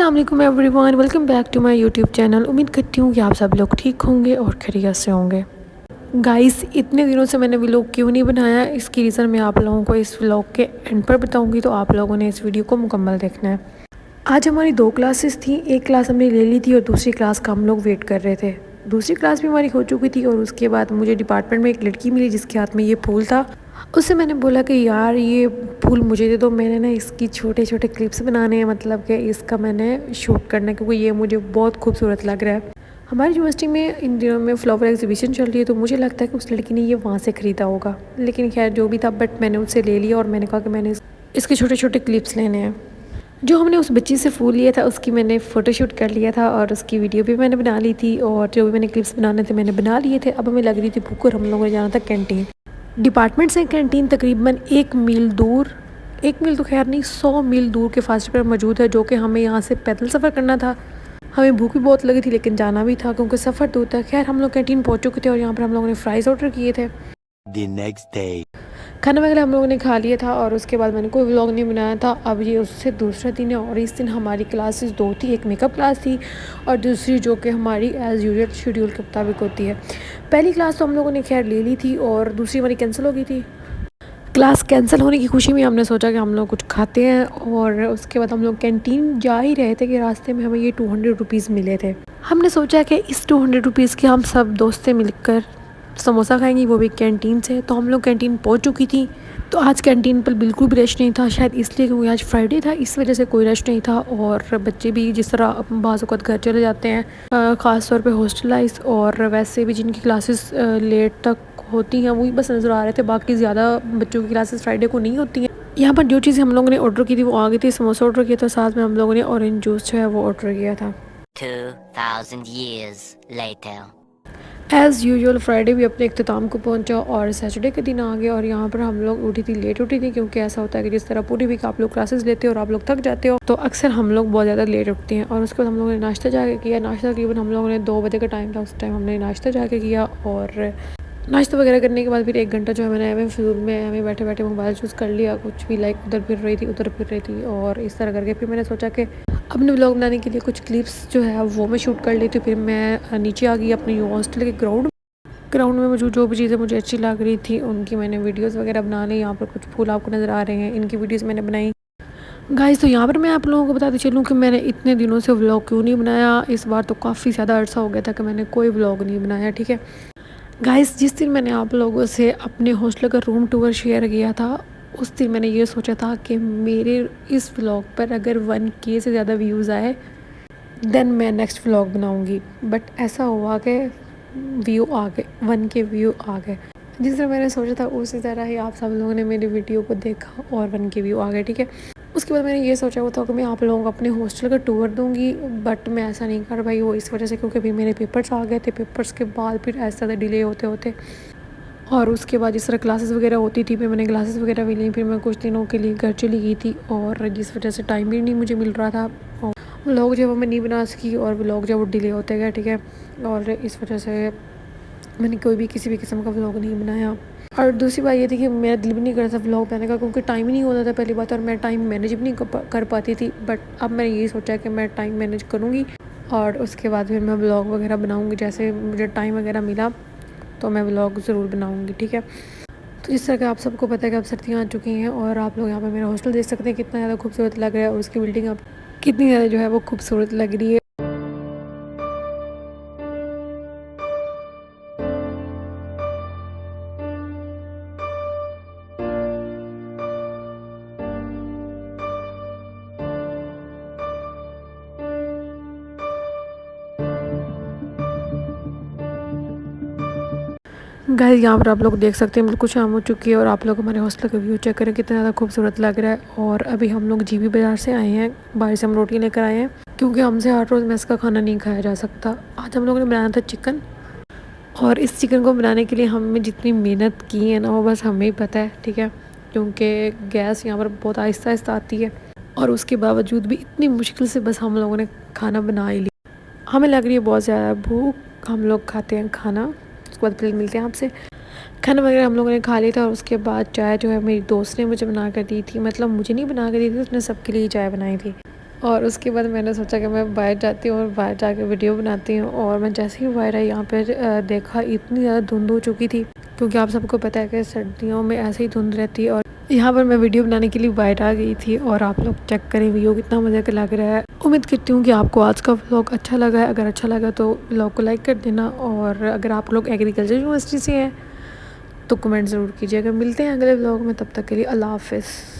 अस्सलाम वालेकुम everyone, welcome back to my YouTube channel. उम्मीद करती हूँ कि आप सब लोग ठीक होंगे और खैरियत से होंगे। गाइस, इतने दिनों से मैंने व्लॉग क्यों नहीं बनाया, इसकी रीज़न मैं आप लोगों को इस व्लॉग के एंड पर बताऊंगी, तो आप लोगों ने इस वीडियो को मुकम्मल देखना है। आज हमारी 2 क्लासेस थी। एक क्लास हमने ले ली थी और दूसरी क्लास का हम लोग वेट कर रहे थे। दूसरी क्लास भी हमारी हो चुकी थी और उसके बाद मुझे डिपार्टमेंट में एक लड़की मिली जिसके हाथ में ये फूल था। उससे मैंने बोला कि यार ये फूल मुझे दे दो, मैंने ना इसकी छोटे छोटे क्लिप्स बनाने हैं, मतलब कि इसका मैंने शूट करना है क्योंकि ये मुझे बहुत खूबसूरत लग रहा है। हमारी यूनिवर्सिटी में इन दिनों में फ्लावर एग्जीबिशन चल रही है, तो मुझे लगता है कि उस लड़की ने ये वहाँ से ख़रीदा होगा। लेकिन खैर जो भी था, बट मैंने उससे ले लिया और मैंने कहा कि मैंने इसके छोटे छोटे क्लिप्स लेने हैं। जो हमने उस बच्ची से फूल लिया था उसकी मैंने फ़ोटोशूट कर लिया था और उसकी वीडियो भी मैंने बना ली थी, और जो भी मैंने क्लिप्स बनाने थे मैंने बना लिए थे। अब हमें लग रही थी भूख और हम लोगों ने जाना था कैंटीन। डिपार्टमेंट से कैंटीन तकरीबन 1 मील दूर, 1 मील तो खैर नहीं, 100 मील दूर के फासले पर मौजूद है, जो कि हमें यहाँ से पैदल सफ़र करना था। हमें भूख भी बहुत लगी थी लेकिन जाना भी था क्योंकि सफ़र दूर था। खैर हम लोग कैंटीन पहुँच चुके थे और यहाँ पर हम लोगों ने फ़्राइज़ ऑर्डर किए थे। The next day. खाना वगैरह हम लोगों ने खा लिया था और उसके बाद मैंने कोई व्लॉग नहीं बनाया था। अब ये उससे दूसरा दिन है और इस दिन हमारी क्लासेस 2 थी। एक मेकअप क्लास थी और दूसरी जो कि हमारी एज़ यूजुअल शेड्यूल के मुताबिक होती है। पहली क्लास तो हम लोगों ने खैर ले ली थी और दूसरी हमारी कैंसिल हो गई थी। क्लास कैंसिल होने की खुशी में हमने सोचा कि हम लोग कुछ खाते हैं, और उसके बाद हम लोग कैंटीन जा ही रहे थे कि रास्ते में हमें ये 200 रुपीज़ मिले थे। हमने सोचा कि इस 200 रुपीज़ के हम सब दोस्तें मिलकर समोसा खाएंगी, वो भी कैंटीन से। तो हम लोग कैंटीन पहुंच चुकी थी। तो आज कैंटीन पर बिल्कुल भी रश नहीं था, शायद इसलिए क्योंकि आज फ्राइडे था, इस वजह से कोई रश नहीं था। और बच्चे भी जिस तरह बाज़ औक़ात घर चले जाते हैं, ख़ास तौर पे हॉस्टलाइज और वैसे भी जिनकी क्लासेस लेट तक होती हैं, वही बस नज़र आ रहे थे। बाकी ज़्यादा बच्चों की क्लासेस फ्राइडे को नहीं होती हैं। यहाँ पर जो चीज़ हम लोगों ने ऑर्डर की थी वो आ गई थी। समोसा ऑर्डर किया था, साथ में हम लोगों ने ऑरेंज जूस जो है वो ऑर्डर किया था। 2000 years later. As usual Friday भी अपने अख्ताम को पहुंचा और सैटरडे के दिन आ गए। और यहाँ पर हम लोग लेट उठी थी क्योंकि ऐसा होता है कि जिस तरह पूरी वीक आप लोग क्लासेस लेते हो और आप लोग थक जाते हो, तो अक्सर हम लोग बहुत ज़्यादा लेट उठते हैं। और उसके बाद हम लोगों ने नाश्ता जाके किया। नाश्ता तकरीबन हम लोगों ने 2 बजे का टाइम था, उस टाइम हमने नाश्ता जाके किया। और नाश्ता वगैरह करने के बाद फिर 1 घंटा जो है मैंने हमें फिजूल में हमें बैठे बैठे मोबाइल यूज़ कर लिया, कुछ भी लाइक उधर फिर रही थी उधर फिर रही थी। और इस तरह करके फिर मैंने सोचा कि अपने व्लॉग बनाने के लिए कुछ क्लिप्स जो है वो मैं शूट कर ली थी। फिर मैं नीचे आ गई अपने हॉस्टल के ग्राउंड में मौजूद जो भी चीज़ें मुझे अच्छी लग रही थी उनकी मैंने वीडियोस वगैरह बना ली। यहाँ पर कुछ फूल आपको नज़र आ रहे हैं, इनकी वीडियोस मैंने बनाई। गाइस, तो यहाँ पर मैं आप लोगों को बताती चलूँ कि मैंने इतने दिनों से व्लॉग क्यों नहीं बनाया। इस बार तो काफ़ी ज़्यादा अरसा हो गया था कि मैंने कोई व्लॉग नहीं बनाया, ठीक है गाइस। जिस दिन मैंने आप लोगों से अपने हॉस्टल का रूम टूर शेयर किया था, उस दिन मैंने ये सोचा था कि मेरे इस व्लॉग पर अगर 1K से ज़्यादा व्यूज़ आए देन मैं नेक्स्ट व्लॉग बनाऊँगी। बट ऐसा हुआ कि व्यू आ गए, 1K व्यू आ गए। जिस तरह मैंने सोचा था उसी तरह ही आप सब लोगों ने मेरी वीडियो को देखा और 1K व्यू आ गए, ठीक है। उसके बाद मैंने ये सोचा हुआ था कि मैं आप लोगों को अपने हॉस्टल का टूर दूंगी, बट मैं ऐसा नहीं कर पाई। वो इस वजह से क्योंकि फिर मेरे पेपर्स आ गए थे। पेपर्स के बाद फिर ऐसा ज़्यादा डिले होते होते, और उसके बाद जिस तरह क्लासेस वगैरह होती थी, फिर मैंने क्लासेस वगैरह भी ली। फिर मैं कुछ दिनों के लिए घर चली गई थी और जिस वजह से टाइम भी नहीं मुझे मिल रहा था। व्लॉग जब मैं नहीं बना सकी और व्लॉग जब वो डिले होते गए, ठीक है। और इस वजह से मैंने कोई भी किसी भी किस्म का व्लॉग नहीं बनाया। और दूसरी बात ये थी कि मेरा दिल भी नहीं कर रहा था व्लॉग बनाने का क्योंकि टाइम ही नहीं होता था पहली बात, और मैं टाइम मैनेज भी नहीं कर पाती थी। बट अब मैंने यही सोचा कि मैं टाइम मैनेज करूँगी और उसके बाद फिर मैं व्लॉग वगैरह बनाऊँगी। जैसे मुझे टाइम वगैरह मिला तो मैं व्लॉग ज़रूर बनाऊँगी, ठीक है। तो जिस तरह का आप सबको पता है कि अब सर्दियाँ आ चुकी हैं और आप लोग यहाँ पर मेरा हॉस्टल देख सकते हैं कितना ज़्यादा खूबसूरत लग रहा है, और उसकी बिल्डिंग अब कितनी ज़्यादा जो है वो खूबसूरत लग रही है। गाइस, यहाँ पर आप लोग देख सकते हैं बिल्कुल शाम हो चुकी है और आप लोग हमारे हॉस्टल का व्यू चेक करें कितना ज़्यादा खूबसूरत लग रहा है। और अभी हम लोग जीबी बाज़ार से आए हैं, बाहर से हम रोटी लेकर आए हैं क्योंकि हमसे हर रोज़ मेस का खाना नहीं खाया जा सकता। आज हम लोगों ने बनाया था चिकन, और इस चिकन को बनाने के लिए हमने जितनी मेहनत की है ना वो बस हमें ही पता है, ठीक है। क्योंकि गैस यहाँ पर बहुत आहिस्ता आहिस्ता आती है और उसके बावजूद भी इतनी मुश्किल से बस हम लोगों ने खाना बना ही लिया। हमें लग रही है बहुत ज़्यादा भूख, हम लोग खाते हैं खाना, उसके बाद फिर मिलते हैं आपसे। खाना वगैरह हम लोगों ने खा लिया था और उसके बाद चाय जो है मेरी दोस्त ने मुझे बना कर दी थी, मतलब मुझे नहीं बना कर दी थी, उसने सबके लिए चाय बनाई थी। और उसके बाद मैंने सोचा कि मैं बाहर जाती हूँ और बाहर जाके वीडियो बनाती हूँ। और मैं जैसे ही बाहर आई यहाँ पर देखा इतनी ज़्यादा धुंध हो चुकी थी, क्योंकि आप सबको पता है कि सर्दियों में ऐसे ही धुंध रहती है। और यहाँ पर मैं वीडियो बनाने के लिए बाहर आ गई थी और आप लोग चेक करें वीडियो कितना मज़े का लग रहा है। उम्मीद करती हूँ कि आपको आज का व्लॉग अच्छा लगा है। अगर अच्छा लगा तो व्लॉग को लाइक कर देना, और अगर आप लोग एग्रीकल्चर यूनिवर्सिटी से हैं तो कमेंट ज़रूर कीजिएगा। मिलते हैं अगले व्लॉग में, तब तक के लिए अल्लाह हाफ़िज़।